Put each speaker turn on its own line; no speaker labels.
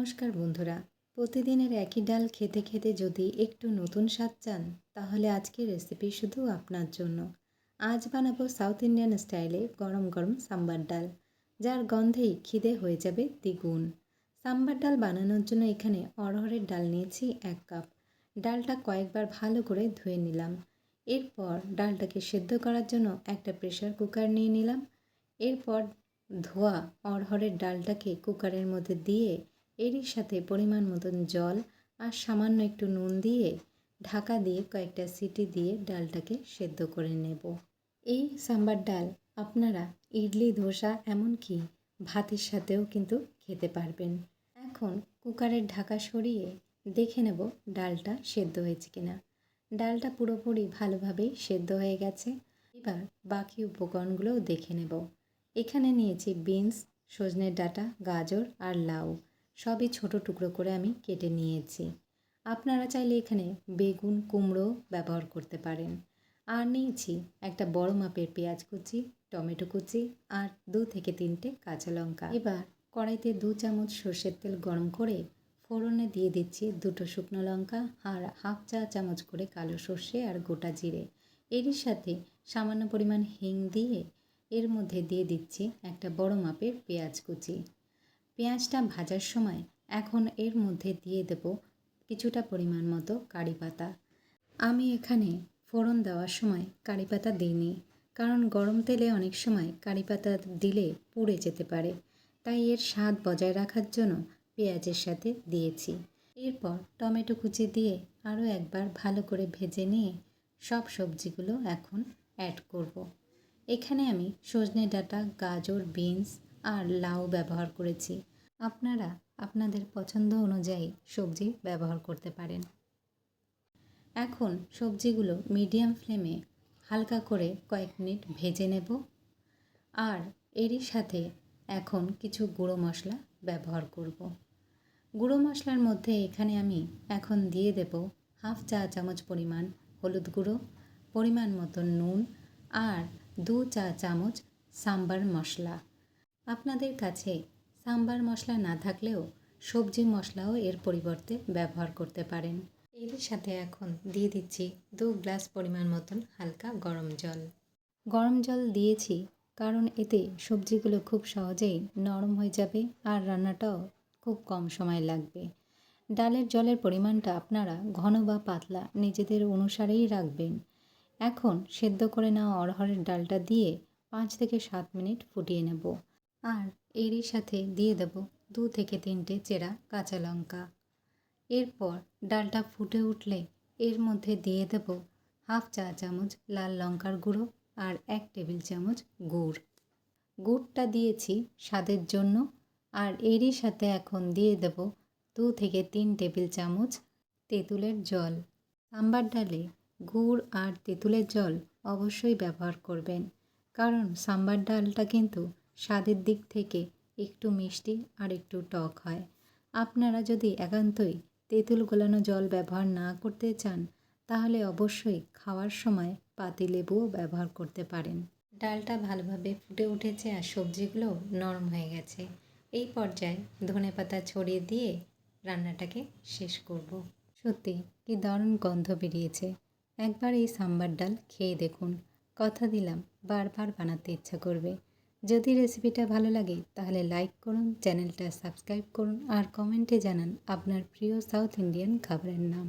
নমস্কার বন্ধুরা। প্রতিদিনের একই ডাল খেতে খেতে যদি একটু নতুন স্বাদ চান, তাহলে আজকের রেসিপি শুধু আপনার জন্য। আজ বানাবো সাউথ ইন্ডিয়ান স্টাইলে গরম গরম সাম্বার ডাল, যার গন্ধেই খিদে হয়ে যাবে দ্বিগুণ। সাম্বার ডাল বানানোর জন্য এখানে অড়হরের ডাল নিয়েছি 1 কাপ। ডালটা কয়েকবার ভালো করে ধুয়ে নিলাম। এরপর ডালটাকে সেদ্ধ করার জন্য একটা প্রেসার কুকার নিয়ে নিলাম। এরপর ধোয়া অড়হরের ডালটাকে কুকারের মধ্যে দিয়ে এরই সাথে পরিমাণ মতন জল আর সামান্য একটু নুন দিয়ে ঢাকা দিয়ে কয়েকটা সিটি দিয়ে ডালটাকে সেদ্ধ করে নেব। এই সাম্বার ডাল আপনারা ইডলি, ধোসা, এমনকি ভাতের সাথেও কিন্তু খেতে পারবেন। এখন কুকারের ঢাকা সরিয়ে দেখে নেব ডালটা সেদ্ধ হয়েছে কিনা। ডালটা পুরোপুরি ভালোভাবেই সেদ্ধ হয়ে গেছে। এবার বাকি উপকরণগুলোও দেখে নেব। এখানে নিয়েছি বিনস, সজনের ডাঁটা, গাজর আর লাউ। সবই ছোট টুকরো করে আমি কেটে নিয়েছি। আপনারা চাইলে এখানে বেগুন, কুমড়ো ব্যবহার করতে পারেন। আর নিয়েছি একটা বড় মাপের পেঁয়াজ কুচি, টমেটো কুচি আর 2 থেকে 3টে কাঁচা লঙ্কা। এবার কড়াইতে 2 চামচ সর্ষের তেল গরম করে ফোড়নে দিয়ে দিচ্ছি 2টো শুকনো লঙ্কা আর হাফ চা চামচ করে কালো সর্ষে আর গোটা জিরে। এরই সাথে সামান্য পরিমাণ হিং দিয়ে এর মধ্যে দিয়ে দিচ্ছি একটা বড় মাপের পেঁয়াজ কুচি। পেঁয়াজটা ভাজার সময় এখন এর মধ্যে দিয়ে দেব কিছুটা পরিমাণ মতো কারি পাতা। আমি এখানে ফোড়ন দেওয়ার সময় কারি পাতা দিইনি, কারণ গরম তেলে অনেক সময় কারি পাতা দিলে পুড়ে যেতে পারে, তাই এর স্বাদ বজায় রাখার জন্য পেঁয়াজের সাথে দিয়েছি। এরপর টমেটো কুচি দিয়ে আরও একবার ভালো করে ভেজে নিয়ে সব সবজিগুলো এখন অ্যাড করব। এখানে আমি সজনে ডাঁটা, গাজর, বিনস আর লাউ ব্যবহার করেছি। আপনারা আপনাদের পছন্দ অনুযায়ী সবজি ব্যবহার করতে পারেন। এখন সবজিগুলো মিডিয়াম ফ্লেমে হালকা করে কয়েক মিনিট ভেজে নেব। আর এরই সাথে এখন কিছু গুঁড়ো মশলা ব্যবহার করব। গুঁড়ো মশলার মধ্যে এখানে আমি এখন দিয়ে দেব হাফ চা চামচ পরিমাণ হলুদ গুঁড়ো, পরিমাণ মতো নুন আর 2 চা চামচ সাম্বার মশলা। আপনাদের কাছে সাম্বার মশলা না থাকলেও সবজি মশলাও এর পরিবর্তে ব্যবহার করতে পারেন। এর সাথে এখন দিয়ে দিচ্ছি 2 গ্লাস পরিমাণ মতন হালকা গরম জল। গরম জল দিয়েছি কারণ এতে সবজিগুলো খুব সহজেই নরম হয়ে যাবে আর রান্নাটাও খুব কম সময় লাগবে। ডালের জলের পরিমাণটা আপনারা ঘন বা পাতলা নিজেদের অনুসারেই রাখবেন। এখন সেদ্ধ করে নেওয়া অড়হরের ডালটা দিয়ে 5 থেকে 7 মিনিট ফুটিয়ে নেব। আর এরই সাথে দিয়ে দেব 2 থেকে 3টে চেরা কাঁচা লঙ্কা। এরপর ডালটা ফুটে উঠলে এর মধ্যে দিয়ে দেব হাফ চা চামচ লাল লঙ্কার গুঁড়ো আর 1 টেবিল চামচ গুড়। গুড়টা দিয়েছি স্বাদের জন্য। আর এরই সাথে এখন দিয়ে দেব 2 থেকে 3 টেবিল চামচ তেঁতুলের জল। সাম্বার ডালে গুড় আর তেঁতুলের জল অবশ্যই ব্যবহার করবেন, কারণ সাম্বার ডালটা কিন্তু স্বাদের দিক থেকে একটু মিষ্টি আর একটু টক হয়। আপনারা যদি একান্তই তেঁতুল গলানো জল ব্যবহার না করতে চান, তাহলে অবশ্যই খাওয়ার সময় পাতিলেবুও ব্যবহার করতে পারেন। ডালটা ভালোভাবে ফুটে উঠেছে আর সবজিগুলো নরম হয়ে গেছে। এই পর্যায়ে ধনেপাতা ছড়িয়ে দিয়ে রান্নাটাকে শেষ করব। সত্যি কি দারুণ গন্ধ বেরিয়েছে। একবার এই সাম্বার ডাল খেয়ে দেখুন, কথা দিলাম বারবার বানাতে ইচ্ছা করবে। যদি রেসিপিটা ভালো লাগে তাহলে লাইক করুন, চ্যানেলটা সাবস্ক্রাইব করুন আর কমেন্টে জানান আপনার প্রিয় সাউথ ইন্ডিয়ান খাবারের নাম।